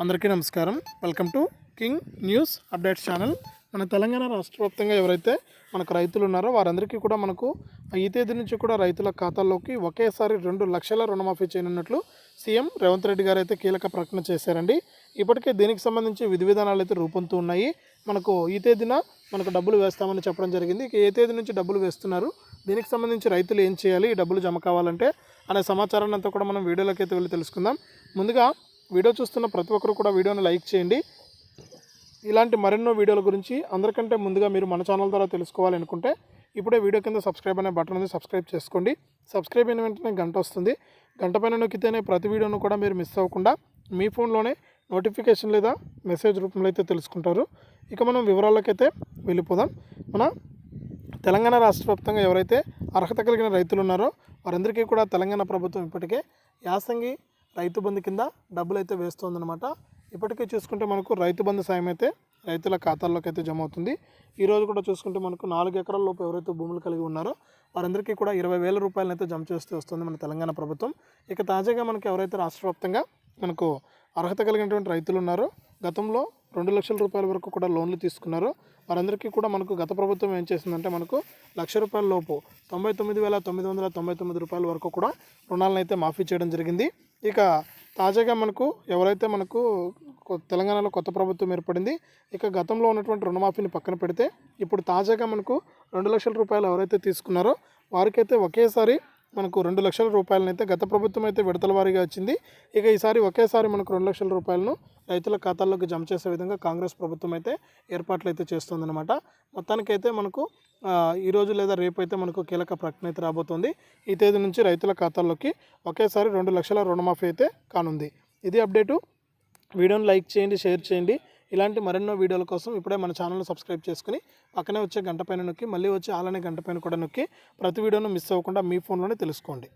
అందరికీ నమస్కారం. Welcome to king news updates channel. మన తెలంగాణ రాష్ట్ర వ్యాప్తంగా ఎవరైతే మనకు రైతులు ఉన్నారో వారందరికీ కూడా మనకు ఈ తేదీ నుంచి కూడా రైతుల ఖాతాల్లోకి ఒకేసారి 2 లక్షల రుణమాఫీ చేయనున్నట్లు సీఎం రేవంత్ రెడ్డి గారు అయితే కీలక ప్రకటన చేశారండి. ఇప్పటికే దీనికి సంబంధించి విధి విధానాలు అయితే రూపొందుతూ ఉన్నాయి. మనకు ఈ తేదీన మనకు డబ్బులు వేస్తామని చెప్పడం జరిగింది. ఏ తేదీ నుంచి డబ్బులు వేస్తున్నారు, దీనికి సంబంధించి రైతులు ఏం చేయాలి, ఈ డబ్బులు జమ కావాలంటే అనే సమాచారాన్ని అంతా కూడా మనం వీడియోలోకి అయితే వెళ్ళి తెలుసుకుందాం. ముందుగా వీడియో చూస్తున్న ప్రతి ఒక్కరు కూడా వీడియోని లైక్ చేయండి. ఇలాంటి మరెన్నో వీడియోల గురించి అందరికంటే ముందుగా మీరు మన ఛానల్ ద్వారా తెలుసుకోవాలనుకుంటే ఇప్పుడే వీడియో కింద సబ్స్క్రైబ్ అనే బటన్ ఉంది, సబ్స్క్రైబ్ చేసుకోండి. సబ్స్క్రైబ్ అయిన వెంటనే గంట వస్తుంది. గంట పైన నొక్కితేనే ప్రతి వీడియోను కూడా మీరు మిస్ అవ్వకుండా మీ ఫోన్లోనే నోటిఫికేషన్ లేదా మెసేజ్ రూపంలో అయితే తెలుసుకుంటారు. ఇక మనం వివరాలకైతే వెళ్ళిపోదాం. మన తెలంగాణ రాష్ట్ర వ్యాప్తంగా ఎవరైతే అర్హత కలిగిన రైతులు ఉన్నారో వారందరికీ కూడా తెలంగాణ ప్రభుత్వం ఇప్పటికే యాసంగి రైతు బంధు కింద డబ్బులు అయితే వేస్తుందన్నమాట. ఇప్పటికే చూసుకుంటే మనకు రైతు బంధు సాయం అయితే రైతుల ఖాతాల్లోకి అయితే జమ అవుతుంది. ఈరోజు కూడా చూసుకుంటే మనకు 4 ఎకరాల లోపు ఎవరైతే భూములు కలిగి ఉన్నారో వారందరికీ కూడా 20,000 రూపాయలను అయితే జమ చేస్తూ వస్తుంది మన తెలంగాణ ప్రభుత్వం. ఇక తాజాగా మనకు ఎవరైతే రాష్ట్ర వ్యాప్తంగా మనకు అర్హత కలిగినటువంటి రైతులు ఉన్నారో గతంలో 2 లక్షల రూపాయల వరకు కూడా లోన్లు తీసుకున్నారో వారందరికీ కూడా మనకు గత ప్రభుత్వం ఏం చేసిందంటే మనకు ₹1,00,000 లోపు 99,999 రూపాయల వరకు కూడా రుణాలను అయితే మాఫీ చేయడం జరిగింది. ఇక తాజాగా మనకు ఎవరైతే మనకు తెలంగాణలో కొత్త ప్రభుత్వం ఏర్పడింది. ఇక గతంలో ఉన్నటువంటి రుణమాఫీని పక్కన పెడితే ఇప్పుడు తాజాగా మనకు 2 లక్షల రూపాయలు ఎవరైతే తీసుకున్నారో వారికైతే ఒకేసారి మనకు 2 లక్షల రూపాయలను అయితే గత ప్రభుత్వం అయితే విడతల వారీగా వచ్చింది. ఇక ఈసారి ఒకేసారి మనకు 2 లక్షల రూపాయలను రైతుల ఖాతాల్లోకి జమ చేసే విధంగా కాంగ్రెస్ ప్రభుత్వం అయితే ఏర్పాట్లు అయితే చేస్తుందన్నమాట. మొత్తానికైతే మనకు ఈరోజు లేదా రేపు అయితే మనకు కీలక ప్రకటన అయితే రాబోతుంది. ఈ తేదీ నుంచి రైతుల ఖాతాల్లోకి ఒకేసారి 2 లక్షల రుణమాఫీ అయితే కానుంది. ఇది అప్డేటు. వీడియోని లైక్ చేయండి, షేర్ చేయండి. ఇలాంటి మరెన్నో వీడియోల కోసం ఇప్పుడే మన ఛానల్ని సబ్స్క్రైబ్ చేసుకుని పక్కనే వచ్చే గంట పైన నొక్కి మళ్ళీ వచ్చే ఆలనే గంట పైన కూడా నొక్కి ప్రతి వీడియోను మిస్ అవ్వకుండా మీ ఫోన్లోనే తెలుసుకోండి.